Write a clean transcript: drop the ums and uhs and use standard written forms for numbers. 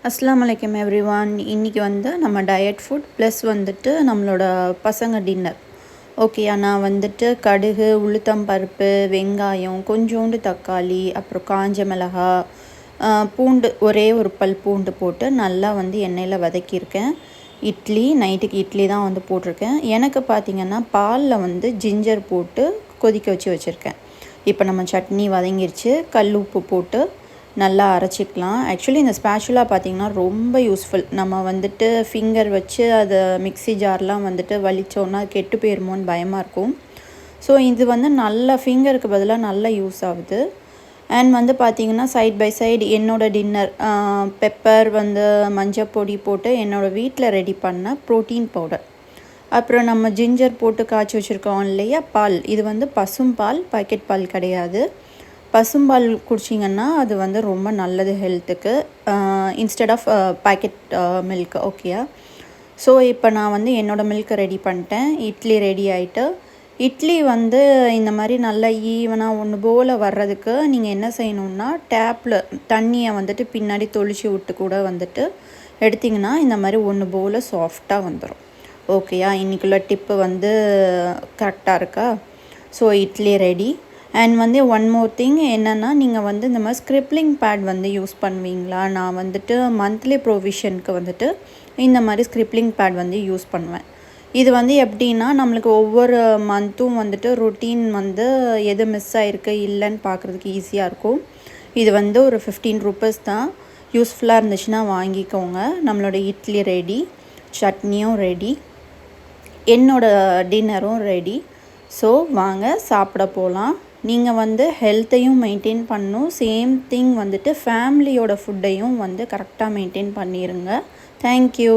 அஸ்ஸலாமு அலைக்கும் எவ்ரிவான். இன்றைக்கி நம்ம டயட் ஃபுட் ப்ளஸ் நம்மளோட பசங்க டின்னர். ஓகேயா, நான் கடுகு, உளுத்தம் பருப்பு, வெங்காயம், கொஞ்சோண்டு தக்காளி, அப்புறம் காஞ்ச மிளகா, பூண்டு, ஒரே ஒரு பல் பூண்டு போட்டு நல்லா எண்ணெயில் வதக்கியிருக்கேன். நைட்டுக்கு இட்லி தான் போட்டிருக்கேன். எனக்கு பார்த்திங்கன்னா பாலில் ஜிஞ்சர் போட்டு கொதிக்க வச்சுருக்கேன். இப்போ நம்ம சட்னி வதங்கிருச்சு. கல் உப்பு போட்டு நல்லா அரைச்சிக்கலாம். ஆக்சுவலி இந்த ஸ்பேச்சுலா பார்த்திங்கன்னா ரொம்ப யூஸ்ஃபுல். நம்ம ஃபிங்கர் வச்சு அதை மிக்ஸி ஜார்லாம் வலிச்சோன்னா கெட்டு போயிருமோன்னு பயமாக இருக்கும். ஸோ இது நல்ல ஃபிங்கருக்கு பதிலாக நல்லா யூஸ் ஆகுது. அண்ட் பார்த்திங்கன்னா சைட் பை சைடு என்னோடய டின்னர் பெப்பர் மஞ்சள் பொடி போட்டு என்னோடய வீட்டில் ரெடி பண்ண ப்ரோட்டீன் பவுடர், அப்புறம் நம்ம ஜிஞ்சர் போட்டு காய்ச்சி வச்சுருக்கோம் இல்லையா பால். இது பசும் பால், பாக்கெட் பால் கிடையாது. பசும்பால் குடிச்சிங்கன்னா அது ரொம்ப நல்லது ஹெல்த்துக்கு, இன்ஸ்டெட் ஆஃப் பாக்கெட் மில்க். ஓகேயா, ஸோ இப்போ நான் என்னோடய மில்க் ரெடி பண்ணிட்டேன். இட்லி ரெடி ஆகிட்டு, இட்லி இந்த மாதிரி நல்லா ஈவனாக ஒன்று போல் வர்றதுக்கு நீங்கள் என்ன செய்யணுன்னா, டேப்பில் தண்ணியை பின்னாடி தொளிச்சு விட்டு கூட எடுத்திங்கன்னா இந்த மாதிரி ஒன்று போல் சாஃப்டாக வந்துடும். ஓகேயா, இன்றைக்குள்ள டிப்பு கரெக்டாக இருக்கா? So idli ready. And one more thing என்னென்னா, நீங்கள் இந்த மாதிரி ஸ்க்ரிப்லிங் பேட் யூஸ் பண்ணுவீங்களா? நான் மந்த்லி ப்ரொவிஷனுக்கு இந்த மாதிரி ஸ்க்ரிப்லிங் பேட் யூஸ் பண்ணுவேன். இது எப்படின்னா, நம்மளுக்கு ஒவ்வொரு மந்த்தும் ரொட்டீன் எது மிஸ் ஆகிருக்கு இல்லைன்னு பார்க்குறதுக்கு ஈஸியாக இருக்கும். இது ஒரு 15 ரூபீஸ் தான். யூஸ்ஃபுல்லாக இருந்துச்சுன்னா வாங்கிக்கோங்க. நம்மளோட இட்லி ரெடி, சட்னியும் ரெடி, என்னோடய டின்னரும் ரெடி. ஸோ வாங்க சாப்பிட போகலாம். நீங்கள் ஹெல்த்தையும் மெயின்டைன் பண்ணணும், சேம் திங் ஃபேமிலியோட ஃபுட்டையும் கரெக்டாக மெயின்டைன் பண்ணிடுங்க. தேங்க்யூ.